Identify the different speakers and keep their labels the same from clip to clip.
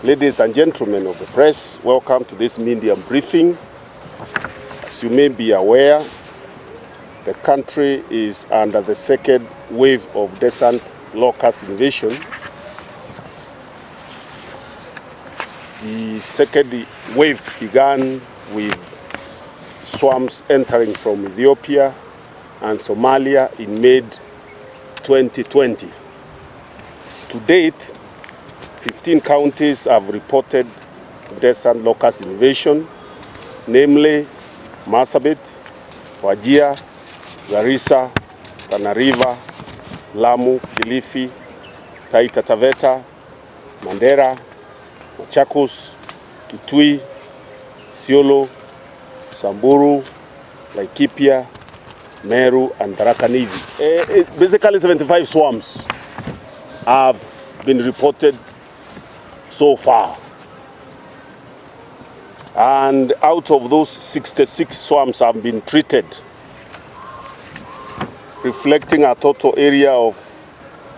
Speaker 1: Ladies and gentlemen of the press, welcome to this media briefing. As you may be aware, the country is under the second wave of desert locust invasion. The second wave began with swarms entering from Ethiopia and Somalia in mid-2020. To date, 15 counties have reported desert locust invasion, namely Marsabit, Wajir, Garissa, Tana River, Lamu, Kilifi, Taita Taveta, Mandera, Machakos, Kitui, Isiolo, Samburu, Laikipia, Meru, and Tharaka Nithi. Basically 75 swarms have been reported so far. And out of those, 66 swarms have been treated, reflecting a total area of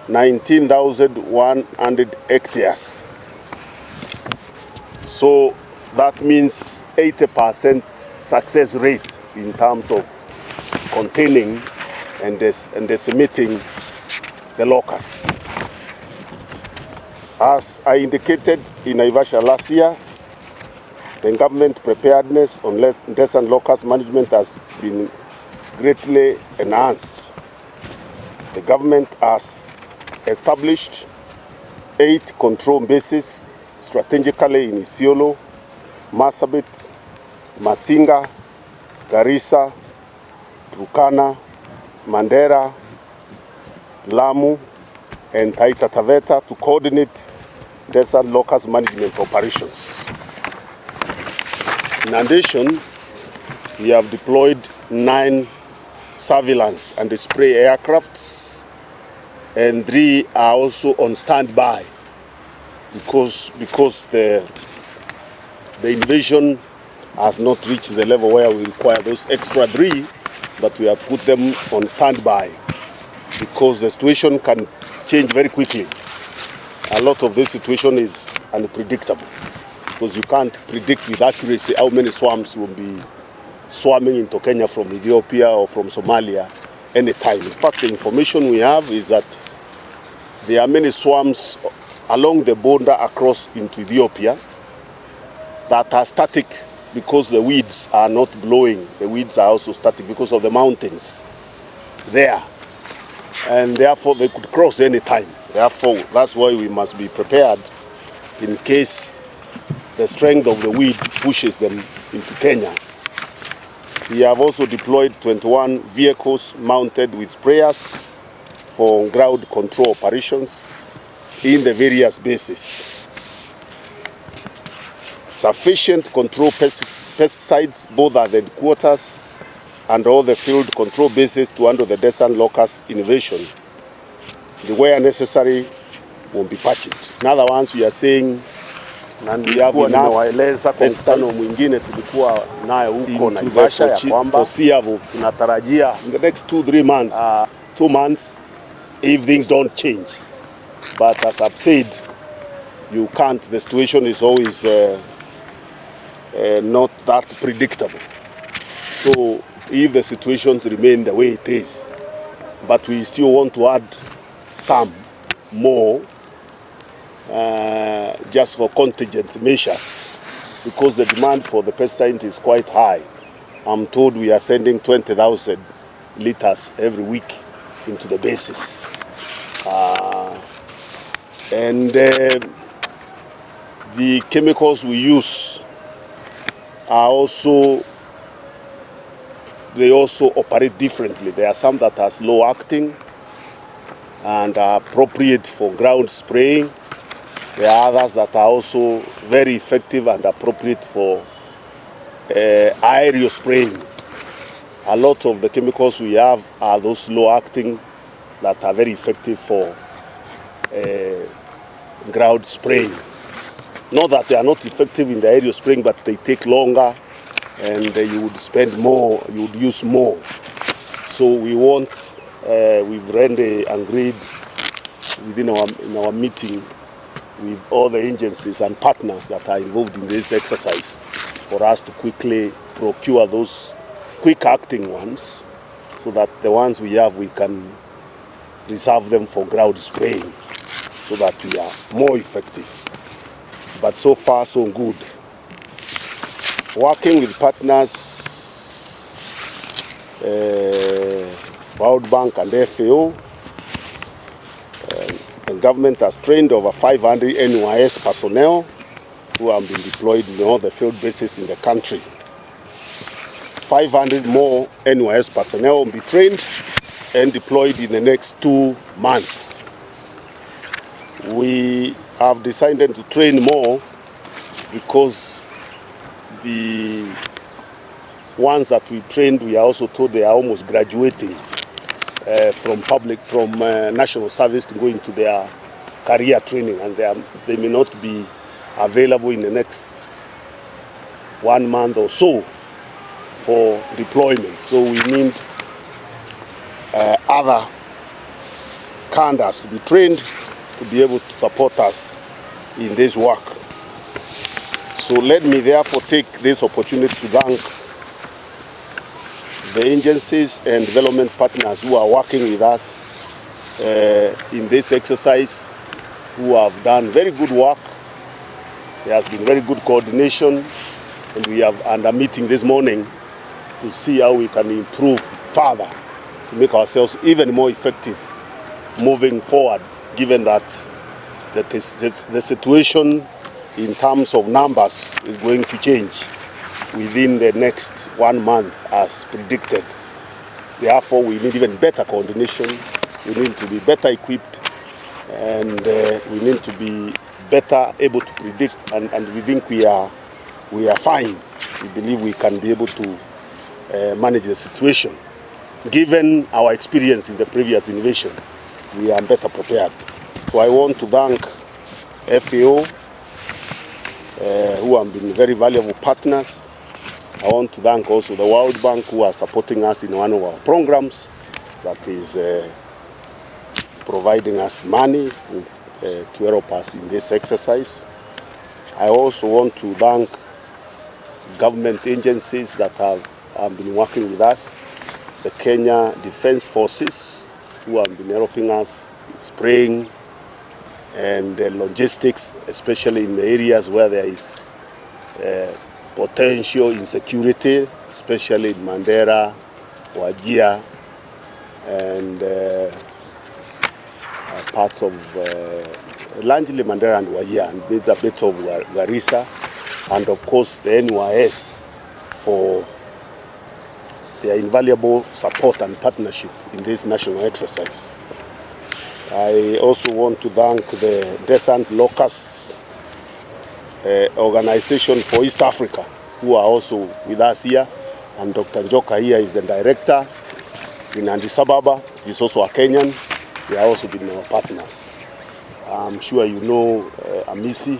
Speaker 1: 19,100 hectares. So that means 80% success rate in terms of containing and decimating the locusts. As I indicated in Naivasha last year, the government preparedness on desert locust management has been greatly enhanced. The government has established 8 control bases strategically in Isiolo, Marsabit, Masinga, Garissa, Turkana, Mandera, Lamu, and Taita Taveta to coordinate desert locust management operations. In addition, we have deployed 9 surveillance and spray aircrafts, and 3 are also on standby because the invasion has not reached the level where we require those extra 3, but we have put them on standby because the situation can change very quickly. A lot of this situation is unpredictable because you can't predict with accuracy how many swarms will be swarming into Kenya from Ethiopia or from Somalia anytime. In fact, the information we have is that there are many swarms along the border across into Ethiopia that are static because the weeds are not blowing. The weeds are also static because of the mountains there. And therefore they could cross any time. Therefore, that's why we must be prepared in case the strength of the weed pushes them into Kenya. We have also deployed 21 vehicles mounted with sprayers for ground control operations in the various bases. Sufficient control pesticides both at the headquarters and all the field control bases to handle the desert locust invasion. Where necessary will be purchased. In other words, we are saying we have enough mwingine tulikuwa nayo huko Naivasha ya kwamba tunatarajia in the next 2-3 months, 2 months if things don't change. But as I've said, you can't. The situation is always not that predictable. So if the situations remain the way it is, but we still want to add some more just for contingent measures because the demand for the pesticide is quite high. I'm told we are sending 20,000 liters every week into the bases. And the chemicals we use are also, they also operate differently. There are some that are slow acting and are appropriate for ground spraying. There are others that are also very effective and appropriate for aerial spraying. A lot of the chemicals we have are those slow acting that are very effective for ground spraying. Not that they are not effective in the aerial spraying, but they take longer and you would spend more, you would use more. So we want, we've already agreed in our meeting with all the agencies and partners that are involved in this exercise for us to quickly procure those quick acting ones, so that the ones we have, we can reserve them for ground spraying so that we are more effective. But so far so good. Working with partners, World Bank and FAO, the government has trained over 500 NYS personnel who have been deployed in all the field bases in the country. 500 more NYS personnel will be trained and deployed in the next 2 months. We have decided to train more because the ones that we trained, we are also told they are almost graduating from national service to go into their career training, and they may not be available in the next 1 month or so for deployment. So we need other candidates to be trained to be able to support us in this work. So let me therefore take this opportunity to thank the agencies and development partners who are working with us in this exercise, who have done very good work. There has been very good coordination, and we have a meeting this morning to see how we can improve further to make ourselves even more effective moving forward, given that the situation in terms of numbers is going to change within the next 1 month as predicted. Therefore, we need even better coordination, we need to be better equipped, and we need to be better able to predict, and we think we are fine. We believe we can be able to manage the situation. Given our experience in the previous invasion, we are better prepared. So I want to thank FAO, who have been very valuable partners. I want to thank also the World Bank, who are supporting us in one of our programs that is providing us money to help us in this exercise. I also want to thank government agencies that have been working with us, the Kenya Defense Forces, who have been helping us spraying and logistics, especially in the areas where there is potential insecurity, especially in Mandera, Wajir, and parts of largely Mandera and Wajir, and a bit of Garissa, and of course the NYS for their invaluable support and partnership in this national exercise. I also want to thank the Descent Locusts organization for East Africa, who are also with us here, and Dr. Njoka here is the director in Addis Ababa. He's also a Kenyan. They have also been our partners. I'm sure you know Amisi,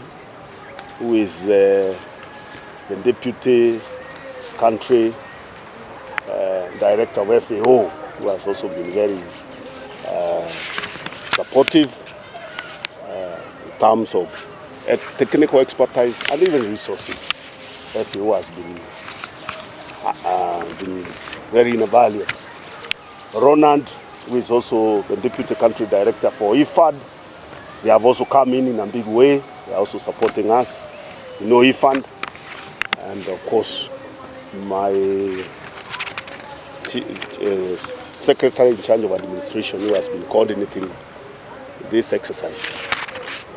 Speaker 1: who is the deputy country director of FAO, who has also been very supportive in terms of technical expertise and even resources. FAO has been very invaluable. Ronald, who is also the deputy country director for IFAD, they have also come in a big way. They are also supporting us. You know IFAD, and of course my secretary in charge of administration, who has been coordinating this exercise.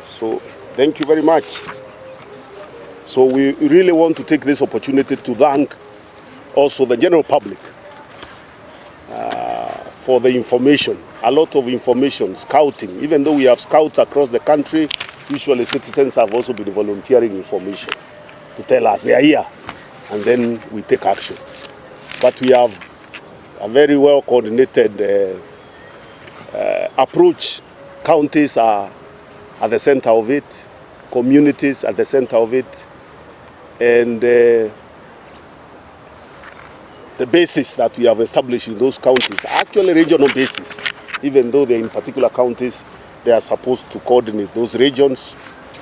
Speaker 1: So thank you very much. So we really want to take this opportunity to thank also the general public for the information. A lot of information, scouting. Even though we have scouts across the country, usually citizens have also been volunteering information to tell us they are here, and then we take action. But we have a very well coordinated approach. Counties are at the center of it, communities at the center of it, and the basis that we have established in those counties are actually regional basis. Even though they're in particular counties, they are supposed to coordinate those regions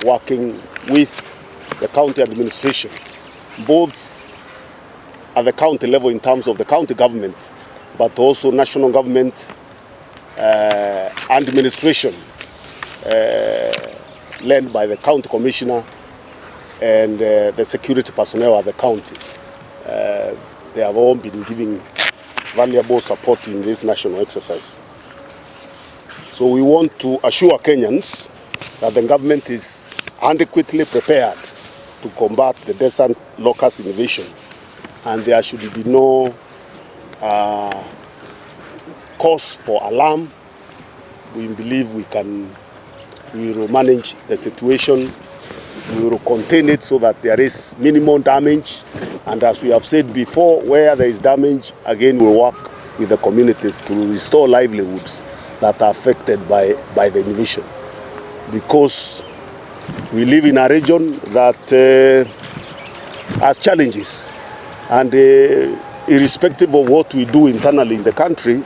Speaker 1: working with the county administration, both at the county level in terms of the county government, but also national government administration led by the county commissioner and the security personnel at the county. They have all been giving valuable support in this national exercise. So we want to assure Kenyans that the government is adequately prepared to combat the desert locust invasion, and there should be no cause for alarm. We believe we will manage the situation, we will contain it so that there is minimum damage, and as we have said before, where there is damage, again we'll work with the communities to restore livelihoods that are affected by the invasion. Because we live in a region that has challenges, and irrespective of what we do internally in the country,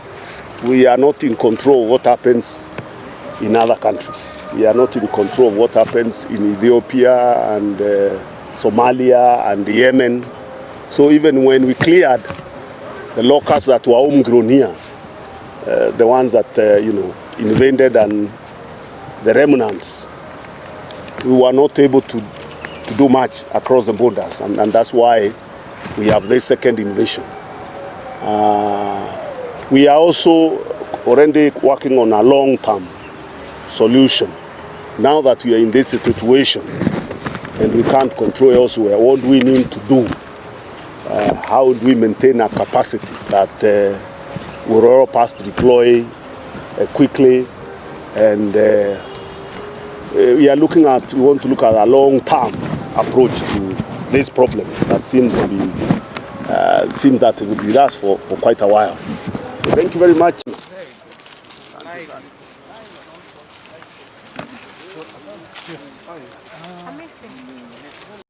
Speaker 1: we are not in control of what happens in other countries. We are not in control of what happens in Ethiopia and Somalia and Yemen. So even when we cleared the locusts that were homegrown here, the ones that invaded and the remnants, we were not able to do much across the borders, and that's why we have this second invasion. We are also already working on a long-term solution. Now that we are in this situation and we can't control elsewhere, what do we need to do? How do we maintain our capacity that will help us to deploy quickly? And we want to look at a long-term approach to this problem that seems that it will be with us for quite a while. So thank you very much.
Speaker 2: Amazing.